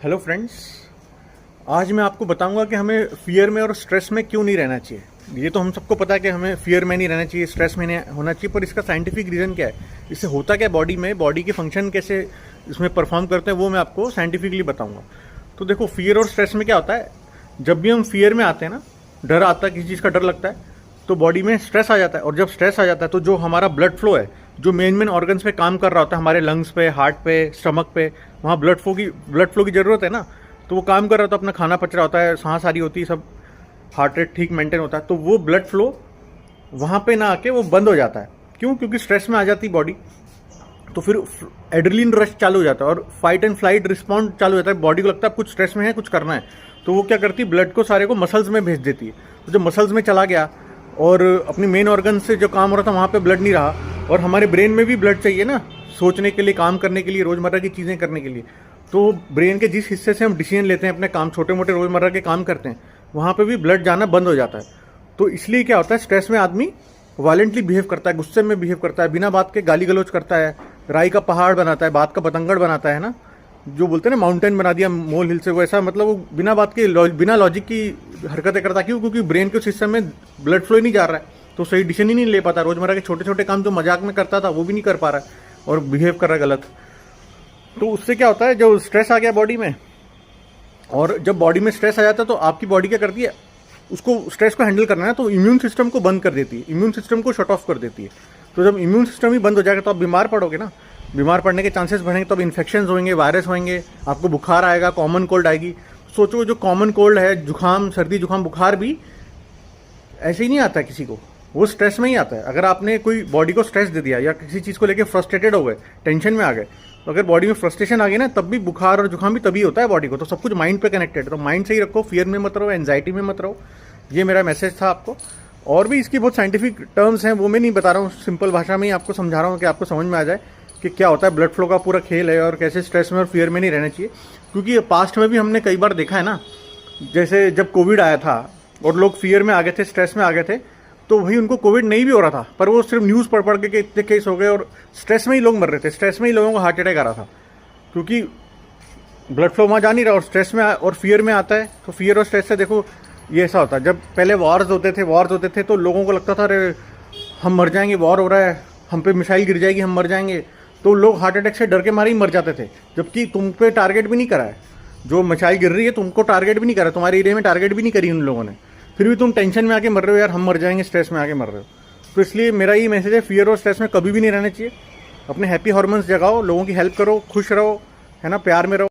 Hello friends. आज मैं आपको बताऊंगा कि हमें फियर में और स्ट्रेस में क्यों नहीं रहना चाहिए। ये तो हम सबको पता है कि हमें फियर में नहीं रहना चाहिए, स्ट्रेस में नहीं होना चाहिए, पर इसका साइंटिफिक रीज़न क्या है, इससे होता क्या बॉडी में, बॉडी के फंक्शन कैसे इसमें परफॉर्म करते हैं, वो मैं आपको साइंटिफिकली बताऊंगा। तो देखो, फियर और स्ट्रेस में क्या होता है, जब भी हम फियर में आते हैं ना, डर आता है, किसी चीज़ का डर लगता है, तो बॉडी में स्ट्रेस आ जाता है। और जब स्ट्रेस आ जाता है तो जो हमारा ब्लड फ्लो है, जो मेन ऑर्गन्स पे काम कर रहा होता है, हमारे लंग्स पे, हार्ट पे, स्टमक पे, वहाँ ब्लड फ्लो की ज़रूरत है ना, तो वो काम कर रहा होता है, अपना खाना पच रहा होता है, सांस आ रही होती है, सब हार्ट रेट ठीक मेंटेन होता है, तो वो ब्लड फ्लो वहाँ पे ना आके वो बंद हो जाता है। क्यों? क्योंकि स्ट्रेस में आ जाती बॉडी, तो फिर एड्रेनलिन रश चालू हो जाता है और फाइट एंड फ्लाइट रिस्पॉन्ड चालू हो जाता है। बॉडी को लगता है कुछ स्ट्रेस में है, कुछ करना है, तो वो क्या करती है, ब्लड को सारे को मसल्स में भेज देती है। तो जब मसल्स में चला गया और अपनी मेन ऑर्गन से जो काम हो रहा था वहाँ पे ब्लड नहीं रहा, और हमारे ब्रेन में भी ब्लड चाहिए ना, सोचने के लिए, काम करने के लिए, रोज़मर्रा की चीज़ें करने के लिए, तो ब्रेन के जिस हिस्से से हम डिसीजन लेते हैं, अपने काम, छोटे मोटे रोज़मर्रा के काम करते हैं, वहाँ पे भी ब्लड जाना बंद हो जाता है। तो इसलिए क्या होता है, स्ट्रेस में आदमी वायलेंटली बिहेव करता है, गुस्से में बिहेव करता है, बिना बात के गाली गलौज करता है, राई का पहाड़ बनाता है, बात का बतंगड़ बनाता है ना, जो बोलते हैं ना, माउंटेन बना दिया मोल हिल से, वो ऐसा, मतलब वो बिना बात के, बिना लॉजिक की हरकतें करता है। क्यों? क्योंकि ब्रेन के उस हिस्से में ब्लड फ्लो ही नहीं जा रहा है, तो सही डिसीजन ही नहीं ले पाता। रोजमर्रा के छोटे छोटे काम जो मजाक में करता था वो भी नहीं कर पा रहा है और बिहेव कर रहा है गलत। तो उससे क्या होता है, जो स्ट्रेस आ गया बॉडी में, और जब बॉडी में स्ट्रेस आ जाता है तो आपकी बॉडी क्या करती है, उसको स्ट्रेस को हैंडल करना है, तो इम्यून सिस्टम को बंद कर देती है, इम्यून सिस्टम को शट ऑफ कर देती है। तो जब इम्यून सिस्टम ही बंद हो जाएगा तो आप बीमार पड़ोगे ना, बीमार पड़ने के चांसेस बढ़ेंगे, तो अब इन्फेक्शन होंगे, वायरस होंगे, आपको बुखार आएगा, कॉमन कोल्ड आएगी। सोचो, जो कॉमन कोल्ड है, जुकाम, सर्दी जुकाम, बुखार भी ऐसे ही नहीं आता है किसी को, वो स्ट्रेस में ही आता है। अगर आपने कोई बॉडी को स्ट्रेस दे दिया या किसी चीज़ को लेकर फ्रस्ट्रेटेड हो गए, टेंशन में आ गए, तो अगर बॉडी में फ्रस्ट्रेशन आ गई ना, तब भी बुखार और जुकाम भी तभी होता है बॉडी को। तो सब कुछ माइंड पे कनेक्टेड है, तो माइंड से ही रखो, फियर में मत रहो, एंजाइटी में मत रहो। ये मेरा मैसेज था आपको। और भी इसकी बहुत साइंटिफिक टर्म्स हैं, वो मैं नहीं बता रहा हूँ, सिंपल भाषा में ही आपको समझा रहा हूँ कि आपको समझ में आ जाए कि क्या होता है, ब्लड फ्लो का पूरा खेल है और कैसे स्ट्रेस में और फियर में नहीं रहना चाहिए। क्योंकि पास्ट में भी हमने कई बार देखा है ना, जैसे जब कोविड आया था और लोग फियर में आ गए थे, स्ट्रेस में आ गए थे, तो वही उनको कोविड नहीं भी हो रहा था, पर वो सिर्फ न्यूज़ पढ़ पढ़ के इतने केस हो गए और स्ट्रेस में ही लोग मर रहे थे, स्ट्रेस में ही लोगों को हार्ट अटैक आ रहा था, क्योंकि ब्लड फ्लो वहाँ जा नहीं रहा और स्ट्रेस में और फियर में आता है। तो फियर और स्ट्रेस से देखो ये ऐसा होता है, जब पहले वॉर्स होते थे तो लोगों को लगता था अरे हम मर जाएंगे, वॉर हो रहा है, हम पे मिसाइल गिर जाएगी, हम मर जाएंगे, तो लोग हार्ट अटैक से डर के मारे ही मर जाते थे। जबकि तुम पे टारगेट भी नहीं करा है, जो मिसाइल गिर रही है तुमको टारगेट भी नहीं करा, तुम्हारे एरिया में टारगेट भी नहीं करी उन लोगों ने, फिर भी तुम टेंशन में आके मर रहे हो, यार हम मर जाएंगे, स्ट्रेस में आके मर रहे हो। तो इसलिए मेरा ये मैसेज है, फियर और स्ट्रेस में कभी भी नहीं रहना चाहिए। अपने हैप्पी हार्मोन्स जगाओ, लोगों की हेल्प करो, खुश रहो, है ना, प्यार में रहो।